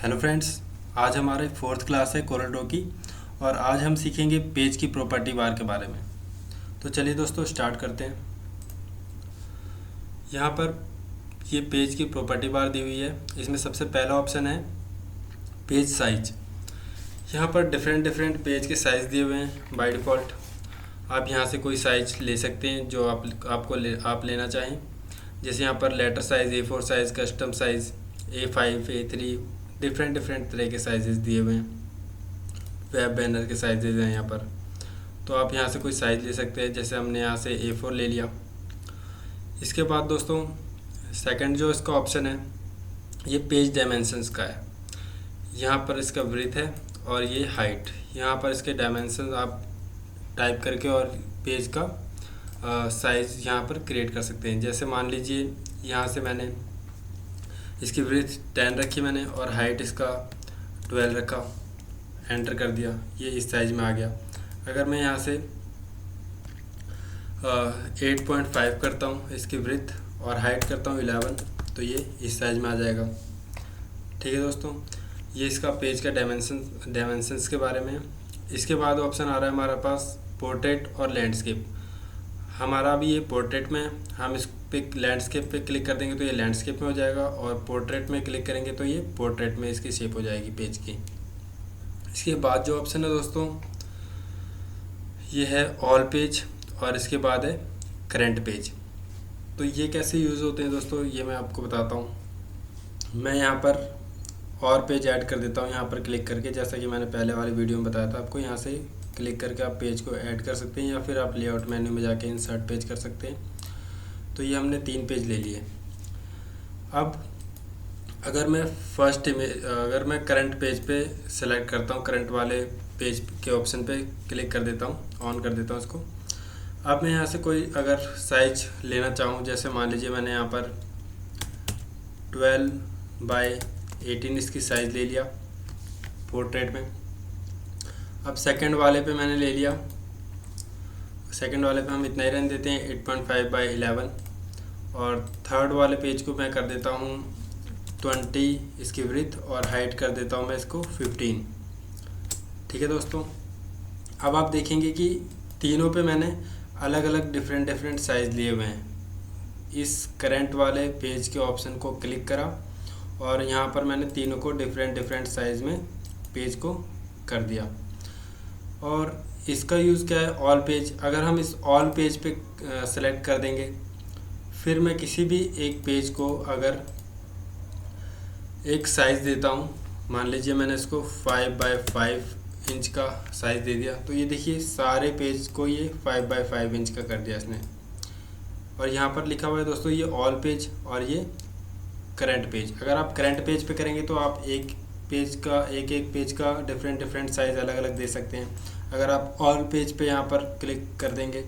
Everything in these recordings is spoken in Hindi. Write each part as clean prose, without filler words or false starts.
हेलो फ्रेंड्स, आज हमारे फोर्थ क्लास है कोरल की। और आज हम सीखेंगे पेज की प्रॉपर्टी बार के बारे में। तो चलिए दोस्तों स्टार्ट करते हैं। यहाँ पर ये पेज की प्रॉपर्टी बार दी हुई है। इसमें सबसे पहला ऑप्शन है पेज साइज। यहाँ पर डिफरेंट डिफरेंट पेज के साइज़ दिए हुए हैं बाय डिफ़ॉल्ट। आप यहाँ से कोई साइज ले सकते हैं जो आप लेना चाहें। जैसे यहाँ पर letter size A4 size, custom size A5, A3, different different तरह के साइजेस दिए हुए हैं। वेब बैनर के साइजेस हैं यहाँ पर, तो आप यहाँ से कोई साइज़ ले सकते हैं। जैसे हमने यहाँ से A4 ले लिया। इसके बाद दोस्तों सेकंड जो इसका ऑप्शन है ये पेज डायमेंशंस का है। यहाँ पर इसका ब्रीथ है और ये हाइट। यहाँ पर इसके डायमेंशन आप टाइप करके और पेज का साइज़ यहाँ पर क्रिएट कर सकते हैं। जैसे मान लीजिए यहाँ से मैंने इसकी ब्रीथ 10 रखी मैंने और हाइट इसका 12 रखा, एंटर कर दिया, ये इस साइज़ में आ गया। अगर मैं यहाँ से 8.5 करता हूँ इसकी ब्रीथ और हाइट करता हूँ 11, तो ये इस साइज़ में आ जाएगा। ठीक है दोस्तों, ये इसका पेज का डायमेंशंस के बारे में। इसके बाद ऑप्शन आ रहा है हमारे पास पोर्ट्रेट और लैंडस्केप। हमारा अभी ये पोर्ट्रेट में, हम इस पे लैंडस्केप पे क्लिक कर देंगे तो ये लैंडस्केप में हो जाएगा, और पोर्ट्रेट में क्लिक करेंगे तो ये पोर्ट्रेट में इसकी शेप हो जाएगी पेज की। इसके बाद जो ऑप्शन है दोस्तों ये है ऑल पेज, और इसके बाद है करंट पेज। तो ये कैसे यूज़ होते हैं दोस्तों, ये मैं आपको बताता हूँ। मैं यहाँ पर और पेज ऐड कर देता हूँ यहाँ पर क्लिक करके। जैसा कि मैंने पहले वाली वीडियो में बताया था आपको, यहाँ से क्लिक करके आप पेज को ऐड कर सकते हैं, या फिर आप लेआउट मेन्यू में जाके इंसर्ट पेज कर सकते हैं। तो ये हमने 3 पेज ले लिए। अब अगर मैं करंट पेज पे सेलेक्ट करता हूँ, करंट वाले पेज के ऑप्शन पे क्लिक कर देता हूँ, ऑन कर देता हूँ इसको। अब मैं यहाँ से कोई अगर साइज लेना चाहूँ, जैसे मान लीजिए मैंने यहाँ पर 12/18 इसकी साइज़ ले लिया पोर्ट्रेट में। अब सेकंड वाले पे मैंने ले लिया, सेकंड वाले पे हम इतना ही रहने देते हैं 8.5/11, और थर्ड वाले पेज को मैं कर देता हूँ 20 इसकी ब्रीथ, और हाइट कर देता हूँ मैं इसको 15। ठीक है दोस्तों, अब आप देखेंगे कि तीनों पे मैंने अलग अलग डिफरेंट साइज़ लिए हुए हैं। इस करंट वाले पेज के ऑप्शन को क्लिक करा और यहाँ पर मैंने तीनों को डिफरेंट साइज़ में पेज को कर दिया। और इसका यूज़ क्या है, ऑल पेज। अगर हम इस ऑल पेज पे सेलेक्ट कर देंगे, फिर मैं किसी भी एक पेज को अगर एक साइज़ देता हूँ, मान लीजिए मैंने इसको 5/5 इंच का साइज़ दे दिया, तो ये देखिए सारे पेज को ये 5/5 इंच का कर दिया इसने। और यहाँ पर लिखा हुआ है दोस्तों ये ऑल पेज और ये करंट पेज। अगर आप करंट पेज पे करेंगे तो आप एक पेज का डिफरेंट साइज़ अलग अलग दे सकते हैं। अगर आप ऑल पेज पे यहाँ पर क्लिक कर देंगे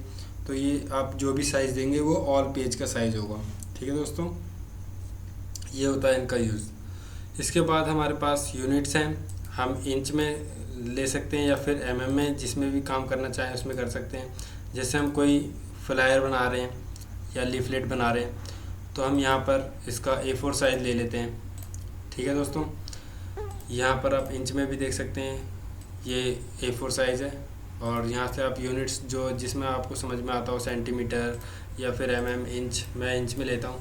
तो ये आप जो भी साइज़ देंगे वो ऑल पेज का साइज़ होगा। ठीक है दोस्तों, ये होता है इनका यूज़। इसके बाद हमारे पास यूनिट्स हैं। हम इंच में ले सकते हैं या फिर mm में, जिसमें भी काम करना चाहें उसमें कर सकते हैं। जैसे हम कोई फ्लायर बना रहे हैं या लीफलेट बना रहे हैं, तो हम यहाँ पर इसका A4 साइज़ ले लेते हैं। ठीक है दोस्तों, यहाँ पर आप इंच में भी देख सकते हैं, ये A4 साइज़ है। और यहाँ से आप यूनिट्स जो जिसमें आपको समझ में आता हो, सेंटीमीटर या फिर mm, इंच, मैं इंच में लेता हूँ।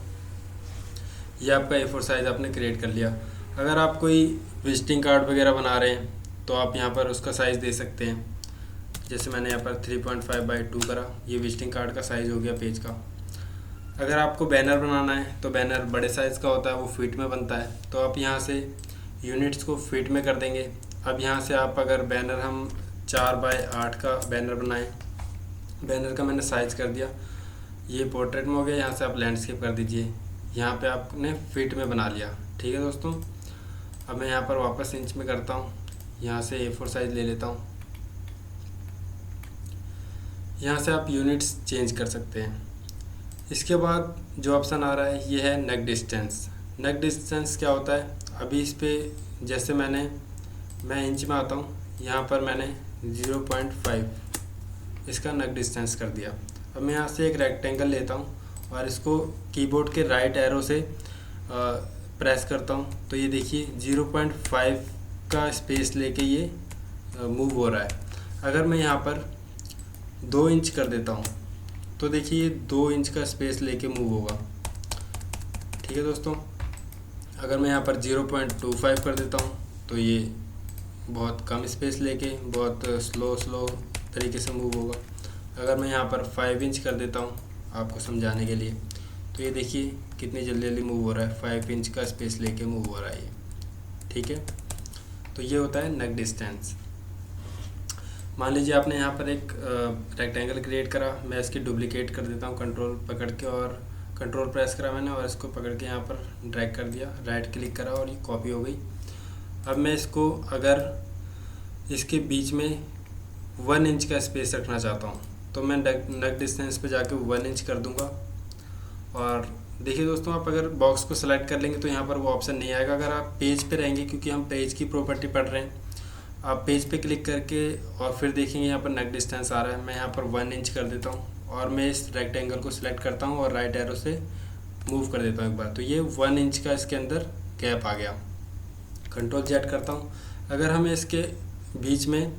ये आपका A4 साइज़ आपने क्रिएट कर लिया। अगर आप कोई विजिटिंग कार्ड वगैरह बना रहे हैं तो आप यहाँ पर उसका साइज़ दे सकते हैं। जैसे मैंने यहाँ पर 3.5/2 करा, ये विजिटिंग कार्ड का साइज़ हो गया पेज का। अगर आपको बैनर बनाना है तो बैनर बड़े साइज़ का होता है, वो फीट में बनता है, तो आप यहाँ से यूनिट्स को फीट में कर देंगे। अब यहाँ से आप अगर बैनर हम 4/8 का बैनर बनाएं, बैनर का मैंने साइज़ कर दिया, ये पोर्ट्रेट में हो गया। यहाँ से आप लैंडस्केप कर दीजिए, यहाँ पे आपने फीट में बना लिया। ठीक है दोस्तों, अब मैं यहाँ पर वापस इंच में करता हूँ, यहाँ से A4 साइज़ ले लेता हूँ। यहाँ से आप यूनिट्स चेंज कर सकते हैं। इसके बाद जो ऑप्शन आ रहा है ये है नेक डिस्टेंस। नेक डिस्टेंस क्या होता है, अभी इस पे जैसे मैं इंच में आता हूँ, यहाँ पर मैंने 0.5 इसका नेक डिस्टेंस कर दिया। अब मैं यहाँ से एक रेक्टेंगल लेता हूँ और इसको कीबोर्ड के राइट एरो से प्रेस करता हूँ तो ये देखिए 0.5 का स्पेस लेके ये मूव हो रहा है। अगर मैं यहाँ पर 2 इंच कर देता हूँ तो देखिए ये 2 इंच का स्पेस लेके मूव होगा। ठीक है दोस्तों, अगर मैं यहाँ पर 0.25 कर देता हूँ तो ये बहुत कम स्पेस लेके बहुत स्लो तरीके से मूव होगा। अगर मैं यहाँ पर 5 इंच कर देता हूँ आपको समझाने के लिए तो ये देखिए कितनी जल्दी मूव हो रहा है, 5 इंच का स्पेस लेके मूव हो रहा है ये। ठीक है, तो ये होता है नेक डिस्टेंस। मान लीजिए आपने यहाँ पर एक रेक्टेंगल क्रिएट करा, मैं इसकी डुप्लीकेट कर देता हूँ कंट्रोल पकड़ के, और कंट्रोल प्रेस करा मैंने और इसको पकड़ के यहाँ पर ड्रैग कर दिया, राइट क्लिक करा और ये कॉपी हो गई। अब मैं इसको अगर इसके बीच में 1 इंच का स्पेस रखना चाहता हूँ तो मैं नेक डिस्टेंस पे जाके 1 इंच कर दूंगा। और देखिए दोस्तों, आप अगर बॉक्स को सेलेक्ट कर लेंगे तो यहाँ पर वो ऑप्शन नहीं आएगा। अगर आप पेज पे रहेंगे, क्योंकि हम पेज की प्रॉपर्टी पढ़ रहे हैं, आप पेज पे क्लिक करके और फिर देखेंगे यहाँ पर नेक डिस्टेंस आ रहा है। मैं यहाँ पर 1 इंच कर देता हूँ और मैं इस रेक्टेंगल को सिलेक्ट करता हूँ और राइट एरो से मूव कर देता हूँ एक बार, तो ये 1 इंच का इसके अंदर गैप आ गया। कंट्रोल जेड करता हूँ। अगर हमें इसके बीच में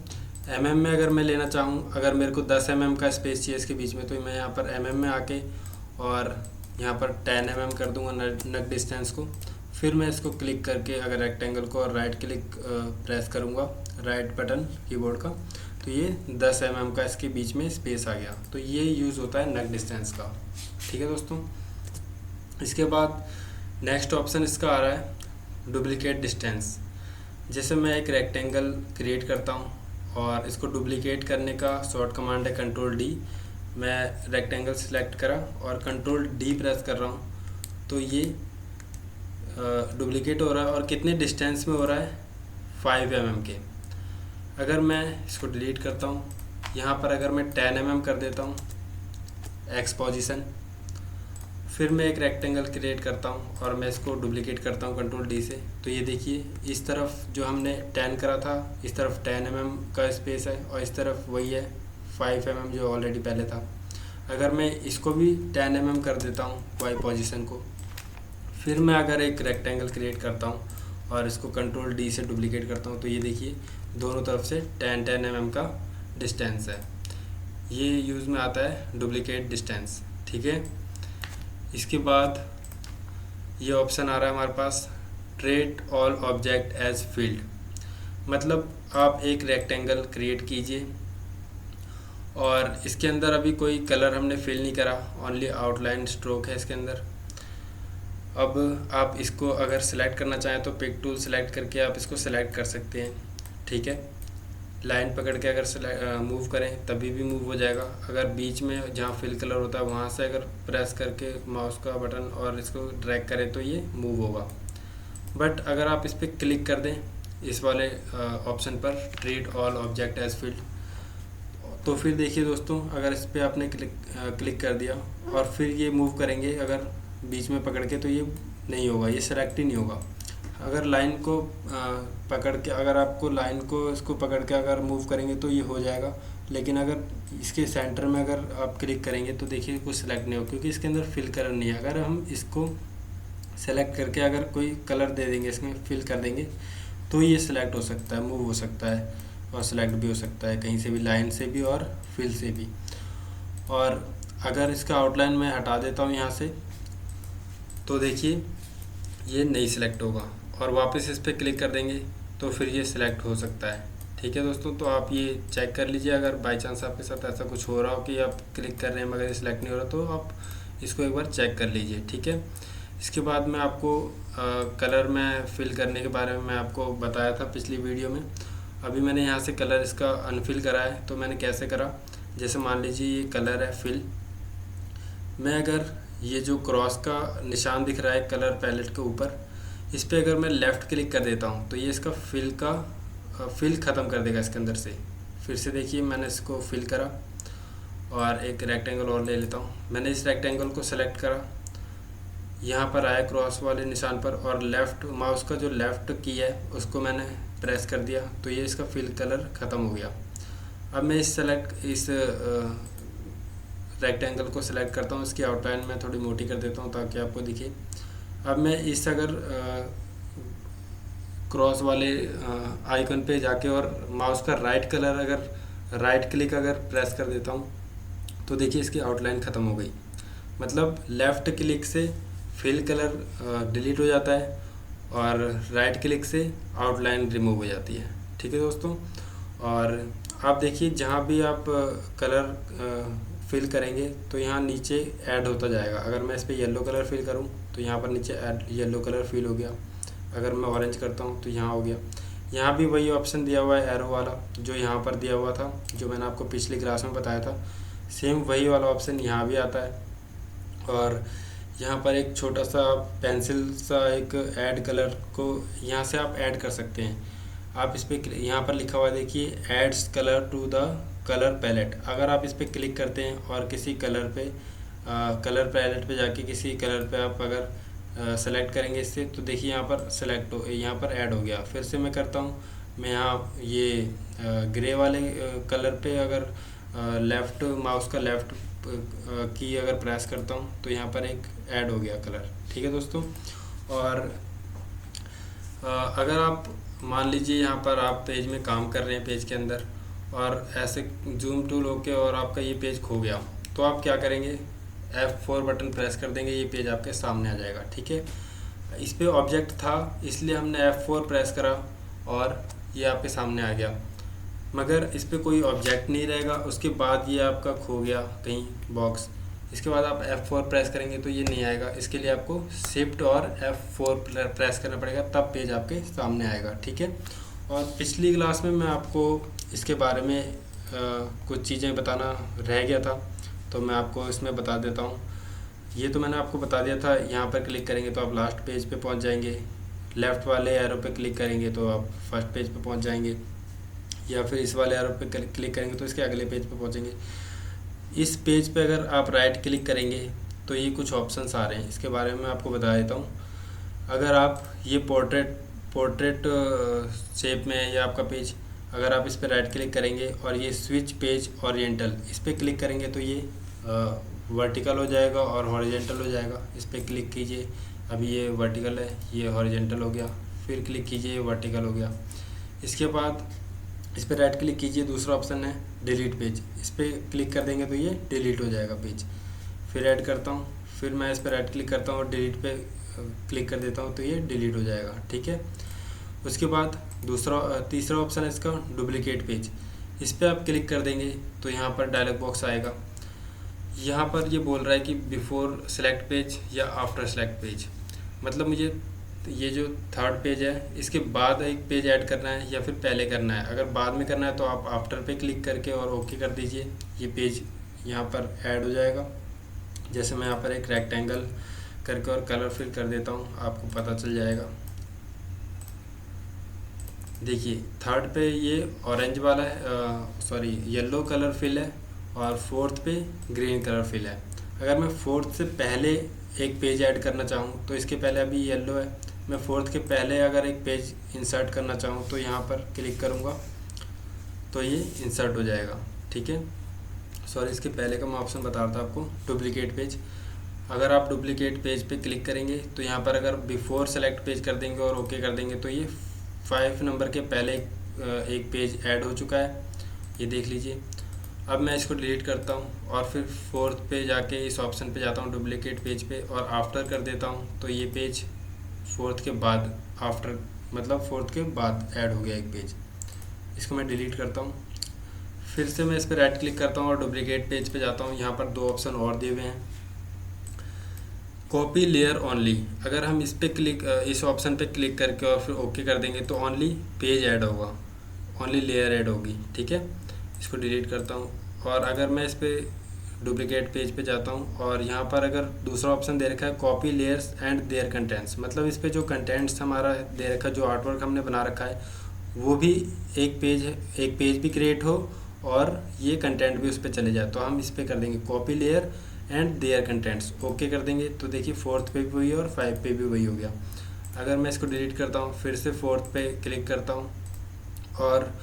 mm में अगर मैं लेना चाहूँ, अगर मेरे को 10 mm का स्पेस चाहिए इसके बीच में, तो मैं यहाँ पर mm में आके और यहाँ पर 10 mm कर दूँगा नेक डिस्टेंस को। फिर मैं इसको क्लिक करके अगर रेक्टेंगल को और राइट क्लिक प्रेस करूँगा, राइट बटन कीबोर्ड का, तो ये 10 mm का इसके बीच में स्पेस आ गया। तो ये यूज़ होता है नेक डिस्टेंस का। ठीक है दोस्तों, इसके बाद नेक्स्ट ऑप्शन इसका आ रहा है डुप्लीकेट डिस्टेंस। जैसे मैं एक रेक्टेंगल क्रिएट करता हूँ और इसको डुप्लीकेट करने का शॉर्ट कमांड है कंट्रोल डी। मैं रेक्टेंगल सिलेक्ट करा और कंट्रोल डी प्रेस कर रहा हूँ तो ये डुप्लीकेट हो रहा है। और कितने डिस्टेंस में हो रहा है, 5 mm के। अगर मैं इसको डिलीट करता हूँ, यहाँ पर अगर मैं 10 mm कर देता हूँ एक्स पोजीशन, फिर मैं एक रेक्टेंगल क्रिएट करता हूँ और मैं इसको डुप्लीकेट करता हूँ कंट्रोल डी से, तो ये देखिए इस तरफ जो हमने 10 करा था इस तरफ 10 mm का स्पेस है और इस तरफ वही है 5 mm जो ऑलरेडी पहले था। अगर मैं इसको भी 10 mm कर देता हूँ वाई पोजीशन को, फिर मैं अगर एक रेक्टेंगल क्रिएट करता हूँ और इसको कंट्रोल डी से डुप्लीकेट करता हूँ तो ये देखिए दोनों तरफ से 10 mm का डिस्टेंस है। ये यूज़ में आता है डुप्लीकेट डिस्टेंस। ठीक है, इसके बाद ये ऑप्शन आ रहा है हमारे पास treat all object as field. मतलब आप एक रेक्टेंगल क्रिएट कीजिए और इसके अंदर अभी कोई कलर हमने फिल नहीं करा, ओनली आउटलाइन स्ट्रोक है इसके अंदर। अब आप इसको अगर सेलेक्ट करना चाहें तो पिक टूल सेलेक्ट करके आप इसको सेलेक्ट कर सकते हैं। ठीक है, लाइन पकड़ के अगर मूव करें तभी भी मूव हो जाएगा। अगर बीच में जहाँ फिल कलर होता है वहाँ से अगर प्रेस करके माउस का बटन और इसको ड्रैग करें तो ये मूव होगा। बट अगर आप इस पर क्लिक कर दें इस वाले ऑप्शन पर treat all object as field, तो फिर देखिए दोस्तों, अगर इस पर आपने क्लिक कर दिया और फिर ये मूव करेंगे अगर बीच में पकड़ के तो ये नहीं होगा, ये सेलेक्ट ही नहीं होगा। अगर लाइन को पकड़ के अगर आपको लाइन को इसको पकड़ के अगर मूव करेंगे तो ये हो जाएगा, लेकिन अगर इसके सेंटर में अगर आप क्लिक करेंगे तो देखिए कुछ सेलेक्ट नहीं होगा क्योंकि इसके अंदर फिल कलर नहीं है। अगर हम इसको सेलेक्ट करके अगर कोई कलर दे देंगे, इसमें फिल कर देंगे तो ये सिलेक्ट हो सकता है, मूव हो सकता है और सेलेक्ट भी हो सकता है कहीं से भी, लाइन से भी और फिल से भी। और अगर इसका आउटलाइन मैं हटा देता हूँ यहाँ से तो देखिए ये नहीं सिलेक्ट होगा और वापस इस पर क्लिक कर देंगे तो फिर ये सिलेक्ट हो सकता है। ठीक है दोस्तों, तो आप ये चेक कर लीजिए। अगर बाई चांस आपके साथ ऐसा कुछ हो रहा हो कि आप क्लिक कर रहे हैं मगर ये सिलेक्ट नहीं हो रहा तो आप इसको एक बार चेक कर लीजिए। ठीक है, इसके बाद मैं आपको कलर में फिल करने के बारे में मैं आपको बताया था पिछली वीडियो में। अभी मैंने यहाँ से कलर इसका अनफिल करा है, तो मैंने कैसे करा, जैसे मान लीजिए ये कलर है फिल, मैं अगर ये जो क्रॉस का निशान दिख रहा है कलर पैलेट के ऊपर, इस पर अगर मैं लेफ़्ट क्लिक कर देता हूँ तो ये इसका फिल ख़त्म कर देगा इसके अंदर से। फिर से देखिए मैंने इसको फिल करा और एक रेक्टेंगल और ले लेता हूँ। मैंने इस रेक्टेंगल को सेलेक्ट करा, यहाँ पर आया क्रॉस वाले निशान पर और लेफ़्ट माउस का जो लेफ़्ट की है उसको मैंने प्रेस कर दिया तो ये इसका फिल कलर ख़त्म हो गया। अब मैं इस रेक्टेंगल को सिलेक्ट करता हूँ, इसकी आउटलाइन में थोड़ी मोटी कर देता हूँ ताकि आपको दिखे। अब मैं इस अगर क्रॉस वाले आइकन पे जाके और माउस का राइट क्लिक अगर प्रेस कर देता हूँ तो देखिए इसकी आउटलाइन ख़त्म हो गई। मतलब लेफ़्ट क्लिक से फिल कलर डिलीट हो जाता है और राइट क्लिक से आउटलाइन रिमूव हो जाती है। ठीक है दोस्तों, और आप देखिए जहाँ भी आप कलर फिल करेंगे तो यहाँ नीचे ऐड होता जाएगा। अगर मैं इस पर येलो कलर फिल करूँ तो यहाँ पर नीचे ऐड येलो कलर फिल हो गया। अगर मैं ऑरेंज करता हूँ तो यहाँ हो गया। यहाँ भी वही ऑप्शन दिया हुआ है एरो वाला जो यहाँ पर दिया हुआ था, जो मैंने आपको पिछली क्लास में बताया था। सेम वही वाला ऑप्शन यहाँ भी आता है। और यहाँ पर एक छोटा सा पेंसिल सा एक ऐड कलर को यहाँ से आप ऐड कर सकते हैं। आप इस पर यहाँ पर लिखा हुआ देखिए adds colour to the colour palette. अगर आप इस पर क्लिक करते हैं और किसी कलर पे कलर पैलेट पे जाके किसी कलर पे आप अगर सेलेक्ट करेंगे इससे तो देखिए यहाँ पर सेलेक्ट हो, यहाँ पर ऐड हो गया। फिर से मैं करता हूँ, मैं यहाँ ये ग्रे वाले कलर पे अगर लेफ़्ट माउस का लेफ़्ट की अगर प्रेस करता हूँ तो यहाँ पर एक ऐड हो गया कलर। ठीक है दोस्तों, और अगर आप मान लीजिए यहाँ पर आप पेज में काम कर रहे हैं पेज के अंदर और ऐसे जूम टूल होके और आपका ये पेज खो गया तो आप क्या करेंगे, F4 बटन प्रेस कर देंगे, ये पेज आपके सामने आ जाएगा। ठीक है, इस पे ऑब्जेक्ट था इसलिए हमने F4 प्रेस करा और ये आपके सामने आ गया, मगर इस पे कोई ऑब्जेक्ट नहीं रहेगा। उसके बाद ये आपका खो गया कहीं बॉक्स, इसके बाद आप F4 प्रेस करेंगे तो ये नहीं आएगा। इसके लिए आपको शिफ्ट और F4 प्रेस करना पड़ेगा, तब पेज आपके सामने आएगा। ठीक है, और पिछली क्लास में मैं आपको इसके बारे में कुछ चीज़ें बताना रह गया था तो मैं आपको इसमें बता देता हूँ। ये तो मैंने आपको बता दिया था, यहाँ पर क्लिक करेंगे तो आप लास्ट पेज पे पहुँच जाएंगे, लेफ़्ट वाले एरो पे क्लिक करेंगे तो आप फर्स्ट पेज पे पहुँच जाएंगे, या फिर इस वाले एरो पे क्लिक करेंगे तो इसके अगले पेज पे पहुँचेंगे। इस पेज पे अगर आप राइट क्लिक करेंगे तो ये कुछ ऑप्शंस आ रहे हैं, इसके बारे में मैं आपको बता देता हूँ। अगर आप ये पोर्ट्रेट शेप में है या आपका पेज, अगर आप इस पर राइट क्लिक करेंगे और ये स्विच पेज ओरिएंटल इस पर क्लिक करेंगे तो ये वर्टिकल हो जाएगा और हॉरिजेंटल हो जाएगा। इस पर क्लिक कीजिए, अभी ये वर्टिकल है, ये हॉरिजेंटल हो गया, फिर क्लिक कीजिए, ये वर्टिकल हो गया। इसके बाद इस पर राइट क्लिक कीजिए, दूसरा ऑप्शन है डिलीट पेज, इस पर क्लिक कर देंगे तो ये डिलीट हो जाएगा पेज। फिर ऐड करता हूँ, फिर मैं इस पर राइट क्लिक करता हूँ और डिलीट पे क्लिक कर देता हूँ तो ये डिलीट हो जाएगा। ठीक है, उसके बाद तीसरा ऑप्शन है इसका डुप्लीकेट पेज, इस पर आप क्लिक कर देंगे तो यहाँ पर डायलॉग बॉक्स आएगा। यहाँ पर ये बोल रहा है कि बिफोर सेलेक्ट पेज या आफ्टर सेलेक्ट पेज, मतलब मुझे ये जो थर्ड पेज है इसके बाद एक पेज ऐड करना है या फिर पहले करना है। अगर बाद में करना है तो आप आफ्टर पे क्लिक करके और ओके कर दीजिए, ये पेज यहाँ पर ऐड हो जाएगा। जैसे मैं यहाँ पर एक रेक्टेंगल करके और कलर फिल कर देता हूँ, आपको पता चल जाएगा। देखिए थर्ड पे ये ऑरेंज वाला है, सॉरी येलो कलर फिल है और फोर्थ पे ग्रीन कलर फिल है। अगर मैं फोर्थ से पहले एक पेज ऐड करना चाहूँ तो इसके पहले अभी येलो है, मैं फोर्थ के पहले अगर एक पेज इंसर्ट करना चाहूँ तो यहाँ पर क्लिक करूँगा तो ये इंसर्ट हो जाएगा। ठीक है, सॉरी इसके पहले का मैं ऑप्शन बता रहा था आपको, डुप्लीकेट पेज। अगर आप डुप्लीकेट पेज पे क्लिक करेंगे तो यहाँ पर अगर बिफोर सेलेक्ट पेज कर देंगे और ओके कर देंगे तो ये 5 नंबर के पहले एक पेज ऐड हो चुका है, ये देख लीजिए। अब मैं इसको डिलीट करता हूँ और फिर फोर्थ पे जाके इस ऑप्शन पे जाता हूँ डुप्लीकेट पेज पे और आफ्टर कर देता हूँ तो ये पेज फोर्थ के बाद आफ्टर मतलब फोर्थ के बाद ऐड हो गया एक पेज। इसको मैं डिलीट करता हूँ, फिर से मैं इस पर राइट क्लिक करता हूँ और डुप्लीकेट पेज पे जाता हूँ। यहाँ पर 2 ऑप्शन और दिए हुए हैं, कॉपी लेयर ओनली। अगर हम इस पे इस ऑप्शन पे क्लिक करके और फिर ओके कर देंगे तो ओनली पेज ऐड होगा, ओनली लेयर ऐड होगी। ठीक है, इसको डिलीट करता हूँ और अगर मैं इस पर डुप्लीकेट पेज पे जाता हूँ और यहाँ पर अगर दूसरा ऑप्शन दे रखा है copy layers and their contents, मतलब इस पे जो कंटेंट्स हमारा दे रखा है, जो आर्टवर्क हमने बना रखा है वो भी एक पेज भी क्रिएट हो और ये कंटेंट भी उस पर चले जाए, तो हम इस पर कर देंगे copy layer and their contents, okay कर देंगे तो देखिए फोर्थ पे भी वही और 5 पे भी वही हो गया। अगर मैं इसको डिलीट करता हूँ फिर से फोर्थ पे क्लिक करता हूँ और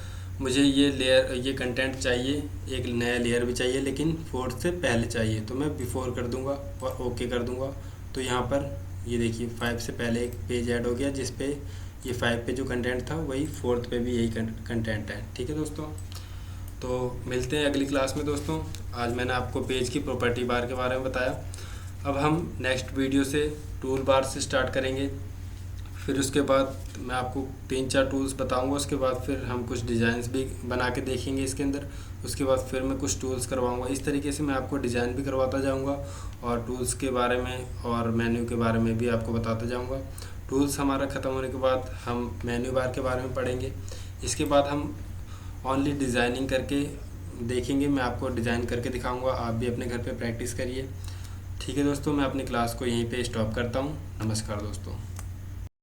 मुझे ये कंटेंट चाहिए, एक नया लेयर भी चाहिए लेकिन फोर्थ से पहले चाहिए, तो मैं बिफोर कर दूंगा और ओके कर दूंगा तो यहाँ पर ये देखिए 5 से पहले एक पेज ऐड हो गया जिस पे ये 5 पे जो कंटेंट था वही 4th पे भी यही कंटेंट है। ठीक है दोस्तों, तो मिलते हैं अगली क्लास में दोस्तों। आज मैंने आपको पेज की प्रॉपर्टी बार के बारे में बताया। अब हम नेक्स्ट वीडियो से टूल बार से स्टार्ट करेंगे, फिर उसके बाद मैं आपको 3-4 टूल्स बताऊंगा। उसके बाद फिर हम कुछ डिज़ाइंस भी बना के देखेंगे इसके अंदर। उसके बाद फिर मैं कुछ टूल्स करवाऊंगा। इस तरीके से मैं आपको डिज़ाइन भी करवाता जाऊंगा और टूल्स के बारे में और मेन्यू के बारे में भी आपको बताता जाऊंगा। टूल्स हमारा ख़त्म होने के बाद हम मेन्यू बार के बारे में पढ़ेंगे। इसके बाद हम ओनली डिज़ाइनिंग करके देखेंगे। मैं आपको डिज़ाइन करके दिखाऊँगा, आप भी अपने घर पर प्रैक्टिस करिए। ठीक है दोस्तों, मैं अपनी क्लास को यहीं पर स्टॉप करता हूँ। नमस्कार दोस्तों।